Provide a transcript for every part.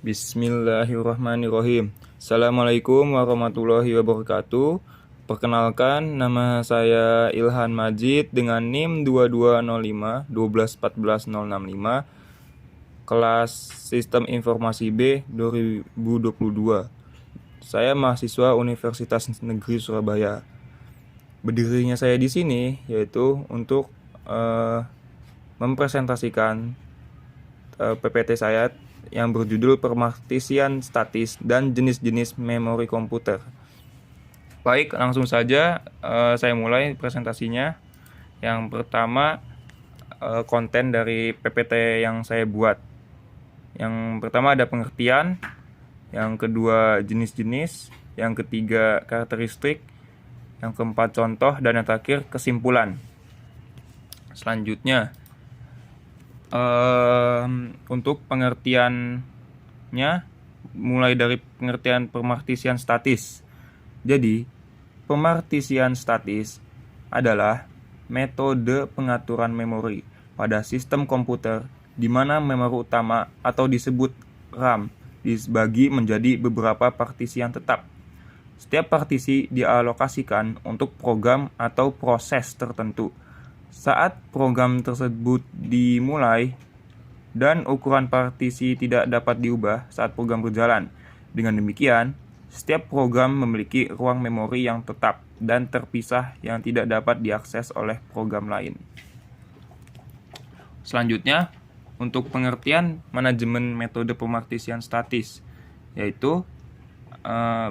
Bismillahirrahmanirrahim. Assalamualaikum warahmatullahi wabarakatuh. Perkenalkan, nama saya Ilhan Majid dengan NIM 2205 1214065, kelas Sistem Informasi B 2022. Saya mahasiswa Universitas Negeri Surabaya. Berdirinya saya di sini yaitu untuk mempresentasikan PPT saya yang berjudul Pemartisian Statis dan Jenis-jenis Memori Komputer. Baik, langsung saja saya mulai presentasinya. Yang pertama, konten dari PPT yang saya buat. Yang pertama ada pengertian, yang kedua jenis-jenis, yang ketiga karakteristik, yang keempat contoh, dan yang terakhir kesimpulan. Selanjutnya, untuk pengertiannya mulai dari pengertian pemartisian statis. Jadi, pemartisian statis adalah metode pengaturan memori pada sistem komputer di mana memori utama atau disebut RAM dibagi menjadi beberapa partisi yang tetap. Setiap partisi dialokasikan untuk program atau proses tertentu. Saat program tersebut dimulai dan ukuran partisi tidak dapat diubah saat program berjalan. Dengan demikian, setiap program memiliki ruang memori yang tetap dan terpisah yang tidak dapat diakses oleh program lain. Selanjutnya, untuk pengertian manajemen metode pemartisian statis, yaitu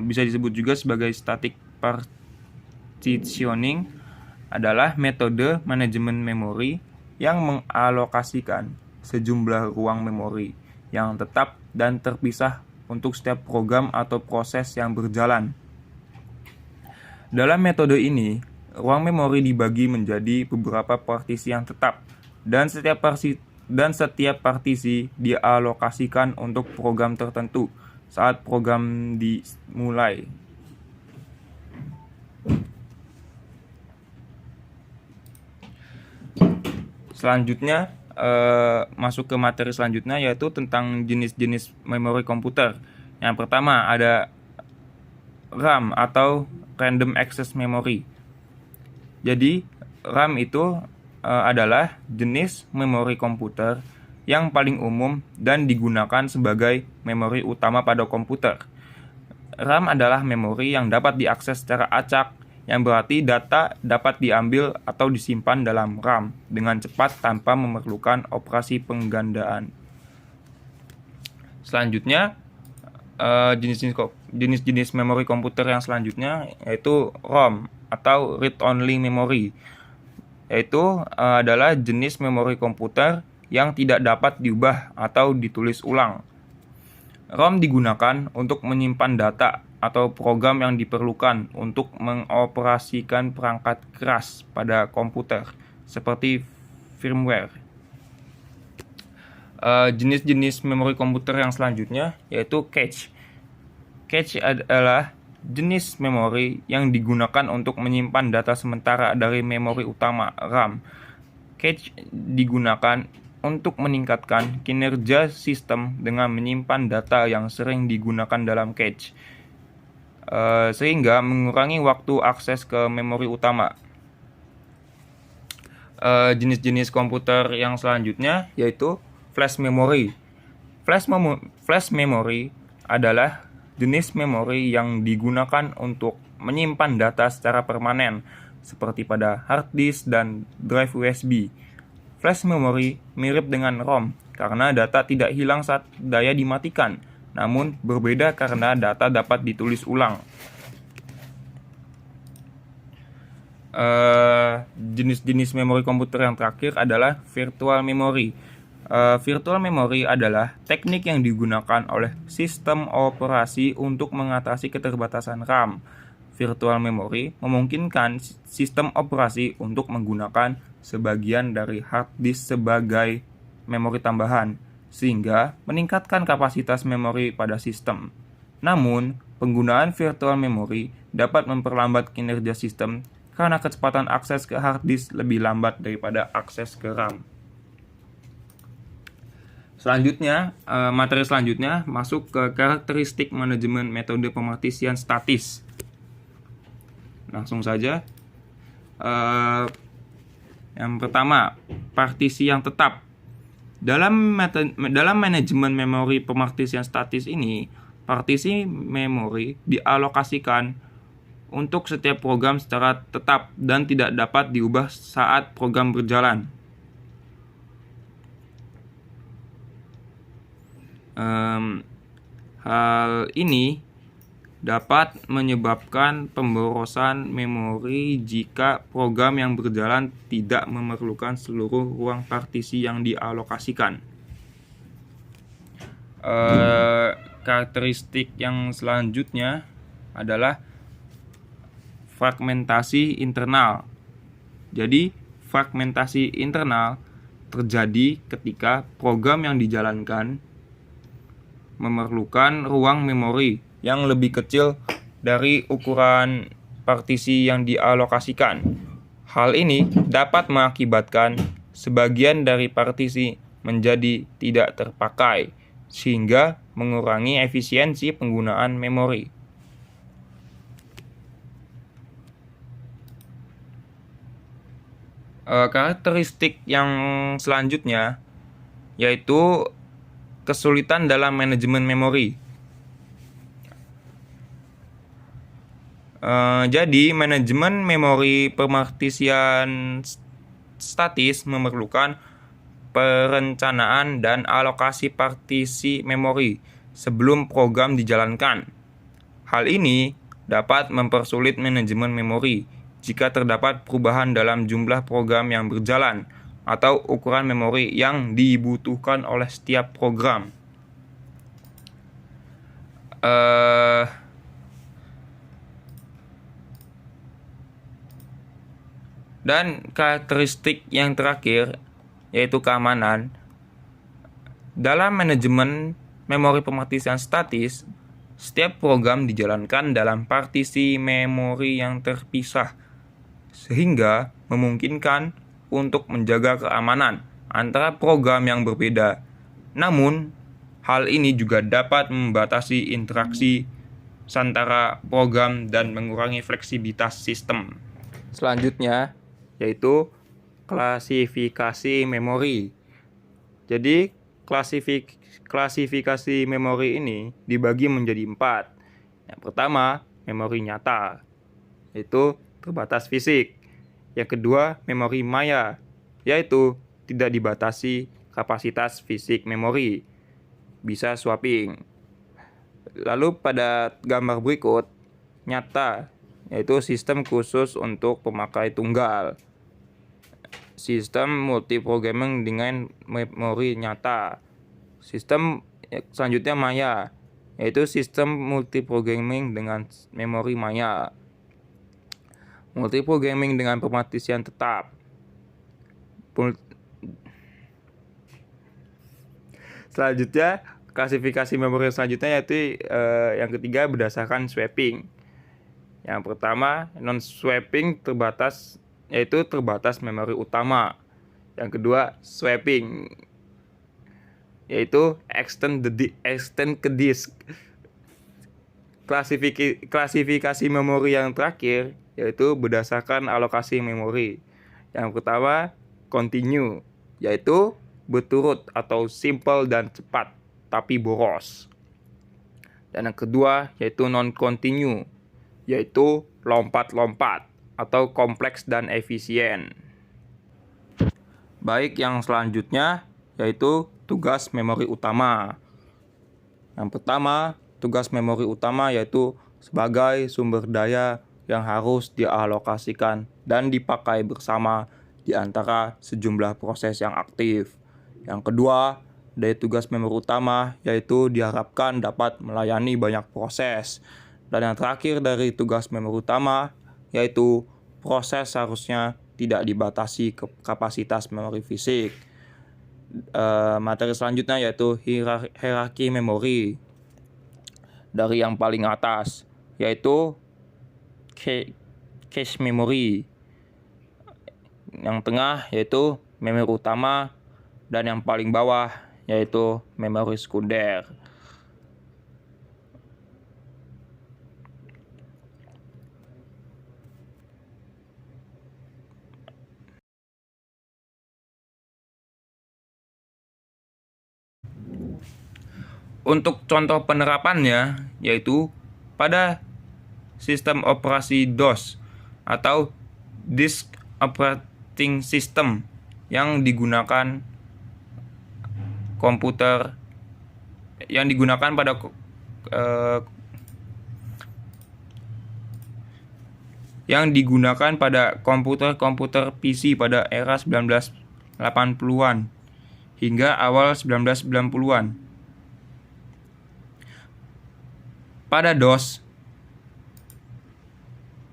bisa disebut juga sebagai static partitioning, adalah metode manajemen memori yang mengalokasikan sejumlah ruang memori yang tetap dan terpisah untuk setiap program atau proses yang berjalan. Dalam metode ini, ruang memori dibagi menjadi beberapa partisi yang tetap dan setiap partisi dialokasikan untuk program tertentu saat program dimulai. Selanjutnya, masuk ke materi selanjutnya, yaitu tentang jenis-jenis memori komputer. Yang pertama ada RAM atau Random Access Memory. Jadi RAM itu adalah jenis memori komputer yang paling umum dan digunakan sebagai memori utama pada komputer. RAM adalah memori yang dapat diakses secara acak, yang berarti data dapat diambil atau disimpan dalam RAM dengan cepat tanpa memerlukan operasi penggandaan. Selanjutnya, jenis-jenis memori komputer yang selanjutnya yaitu ROM atau Read Only Memory, yaitu adalah jenis memori komputer yang tidak dapat diubah atau ditulis ulang. ROM digunakan untuk menyimpan data atau program yang diperlukan untuk mengoperasikan perangkat keras pada komputer, seperti firmware. Jenis-jenis memori komputer yang selanjutnya yaitu cache. Cache adalah jenis memori yang digunakan untuk menyimpan data sementara dari memori utama RAM. Cache digunakan untuk meningkatkan kinerja sistem dengan menyimpan data yang sering digunakan dalam cache, sehingga mengurangi waktu akses ke memori utama. Jenis-jenis komputer yang selanjutnya yaitu flash memory. Flash memory adalah jenis memori yang digunakan untuk menyimpan data secara permanen, seperti pada hard disk dan drive USB. Flash memory mirip dengan ROM karena data tidak hilang saat daya dimatikan, namun berbeda karena data dapat ditulis ulang. Jenis-jenis memori komputer yang terakhir adalah virtual memory. Virtual memory adalah teknik yang digunakan oleh sistem operasi untuk mengatasi keterbatasan RAM. Virtual memory memungkinkan sistem operasi untuk menggunakan sebagian dari hard disk sebagai memori tambahan, sehingga meningkatkan kapasitas memori pada sistem. Namun, penggunaan virtual memory dapat memperlambat kinerja sistem karena kecepatan akses ke hard disk lebih lambat daripada akses ke RAM. Selanjutnya, materi selanjutnya masuk ke karakteristik manajemen metode pemartisian statis. Langsung saja. Yang pertama, partisi yang tetap. Dalam manajemen memori pemartisian statis ini, partisi memori dialokasikan untuk setiap program secara tetap dan tidak dapat diubah saat program berjalan. Hal ini dapat menyebabkan pemborosan memori jika program yang berjalan tidak memerlukan seluruh ruang partisi yang dialokasikan. Karakteristik yang selanjutnya adalah fragmentasi internal. Jadi, fragmentasi internal terjadi ketika program yang dijalankan memerlukan ruang memori yang lebih kecil dari ukuran partisi yang dialokasikan. Hal ini dapat mengakibatkan sebagian dari partisi menjadi tidak terpakai, sehingga mengurangi efisiensi penggunaan memori. Karakteristik yang selanjutnya yaitu kesulitan dalam manajemen memori. Jadi, manajemen memori pemartisian statis memerlukan perencanaan dan alokasi partisi memori sebelum program dijalankan. Hal ini dapat mempersulit manajemen memori jika terdapat perubahan dalam jumlah program yang berjalan atau ukuran memori yang dibutuhkan oleh setiap program. Dan karakteristik yang terakhir yaitu keamanan. Dalam manajemen memori pemartisian statis, setiap program dijalankan dalam partisi memori yang terpisah, sehingga memungkinkan untuk menjaga keamanan antara program yang berbeda. Namun, hal ini juga dapat membatasi interaksi antara program dan mengurangi fleksibilitas sistem. Selanjutnya, yaitu klasifikasi memori. Jadi, klasifikasi memori ini dibagi menjadi 4. Yang pertama, memori nyata, yaitu terbatas fisik. Yang kedua, memori maya, yaitu tidak dibatasi kapasitas fisik memori, bisa swapping. Lalu pada gambar berikut, nyata, yaitu sistem khusus untuk pemakai tunggal. Sistem multiprogramming dengan memori nyata. Sistem selanjutnya maya, yaitu sistem multiprogramming dengan memori maya. Multiprogramming dengan pemartisian tetap. Selanjutnya, klasifikasi memori selanjutnya yaitu yang ketiga berdasarkan swapping. Yang pertama, non-swapping terbatas, yaitu terbatas memori utama. Yang kedua, swapping, yaitu extend ke disk. Klasifikasi memori yang terakhir yaitu berdasarkan alokasi memori. Yang pertama, continue, yaitu berturut atau simple dan cepat tapi boros. Dan yang kedua yaitu non-continue, yaitu lompat-lompat atau kompleks dan efisien. Baik, yang selanjutnya yaitu tugas memori utama. Yang pertama, tugas memori utama yaitu sebagai sumber daya yang harus dialokasikan dan dipakai bersama di antara sejumlah proses yang aktif. Yang kedua, dari tugas memori utama yaitu diharapkan dapat melayani banyak proses. Dan yang terakhir dari tugas memori utama yaitu proses seharusnya tidak dibatasi ke kapasitas memori fisik. Materi selanjutnya yaitu hierarki memori. Dari yang paling atas yaitu cache memory, yang tengah yaitu memori utama, dan yang paling bawah yaitu memori sekunder. Untuk contoh penerapannya, yaitu pada sistem operasi DOS atau Disk Operating System yang digunakan komputer yang digunakan pada komputer-komputer PC pada era 1980-an hingga awal 1990-an. Pada DOS,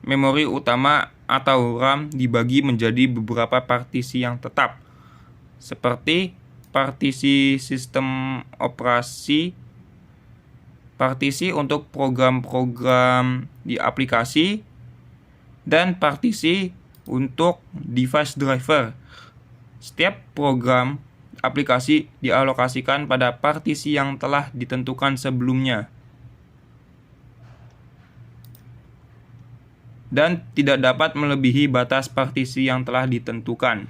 memori utama atau RAM dibagi menjadi beberapa partisi yang tetap, seperti partisi sistem operasi, partisi untuk program-program di aplikasi, dan partisi untuk device driver. Setiap program aplikasi dialokasikan pada partisi yang telah ditentukan sebelumnya dan tidak dapat melebihi batas partisi yang telah ditentukan.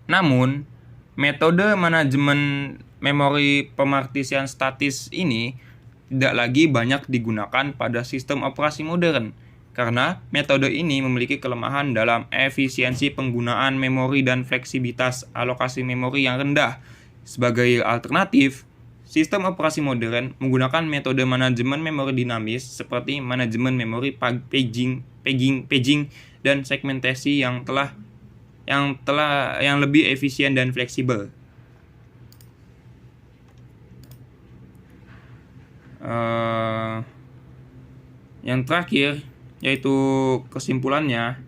Namun, metode manajemen memori pemartisian statis ini tidak lagi banyak digunakan pada sistem operasi modern, karena metode ini memiliki kelemahan dalam efisiensi penggunaan memori dan fleksibilitas alokasi memori yang rendah. Sebagai alternatif, sistem operasi modern menggunakan metode manajemen memori dinamis seperti manajemen memori paging, dan segmentasi yang lebih efisien dan fleksibel. Yang terakhir yaitu kesimpulannya,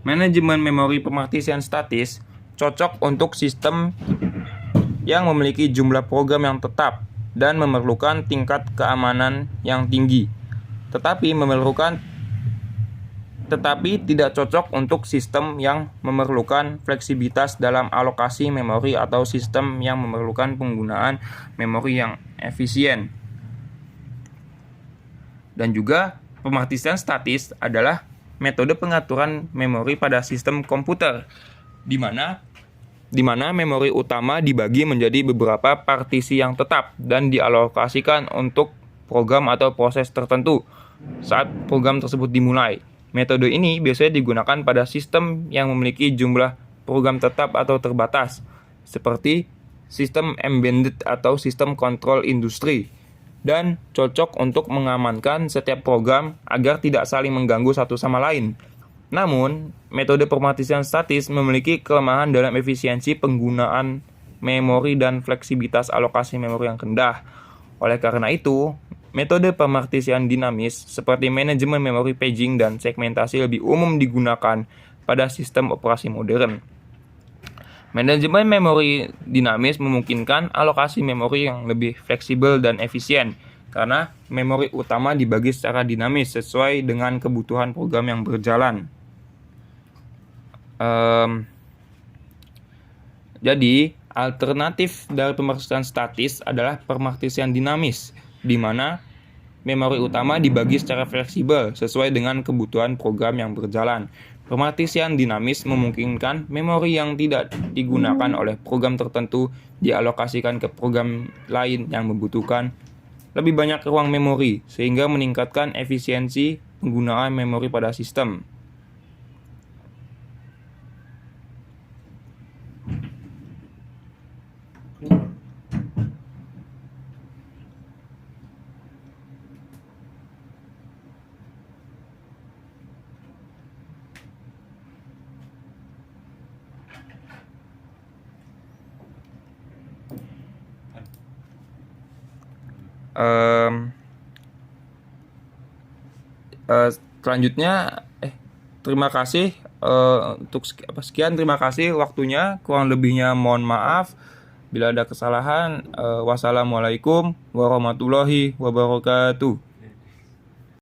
manajemen memori pemartisian statis cocok untuk sistem yang memiliki jumlah program yang tetap dan memerlukan tingkat keamanan yang tinggi, tetapi tidak cocok untuk sistem yang memerlukan fleksibilitas dalam alokasi memori atau sistem yang memerlukan penggunaan memori yang efisien. Dan juga pemartisian statis adalah metode pengaturan memori pada sistem komputer, di mana memori utama dibagi menjadi beberapa partisi yang tetap dan dialokasikan untuk program atau proses tertentu saat program tersebut dimulai. Metode ini biasanya digunakan pada sistem yang memiliki jumlah program tetap atau terbatas, seperti sistem embedded atau sistem kontrol industri, dan cocok untuk mengamankan setiap program agar tidak saling mengganggu satu sama lain. Namun, metode pemartisian statis memiliki kelemahan dalam efisiensi penggunaan memori dan fleksibilitas alokasi memori yang rendah. Oleh karena itu, metode pemartisian dinamis seperti manajemen memori paging dan segmentasi lebih umum digunakan pada sistem operasi modern. Manajemen memori dinamis memungkinkan alokasi memori yang lebih fleksibel dan efisien, karena memori utama dibagi secara dinamis sesuai dengan kebutuhan program yang berjalan. Jadi, alternatif dari pemartisian statis adalah pemartisian dinamis, di mana memori utama dibagi secara fleksibel sesuai dengan kebutuhan program yang berjalan. Pemartisian dinamis memungkinkan memori yang tidak digunakan oleh program tertentu dialokasikan ke program lain yang membutuhkan lebih banyak ruang memori, sehingga meningkatkan efisiensi penggunaan memori pada sistem. Selanjutnya terima kasih untuk sekian, terima kasih waktunya, kurang lebihnya mohon maaf. Bila ada kesalahan, wassalamualaikum warahmatullahi wabarakatuh.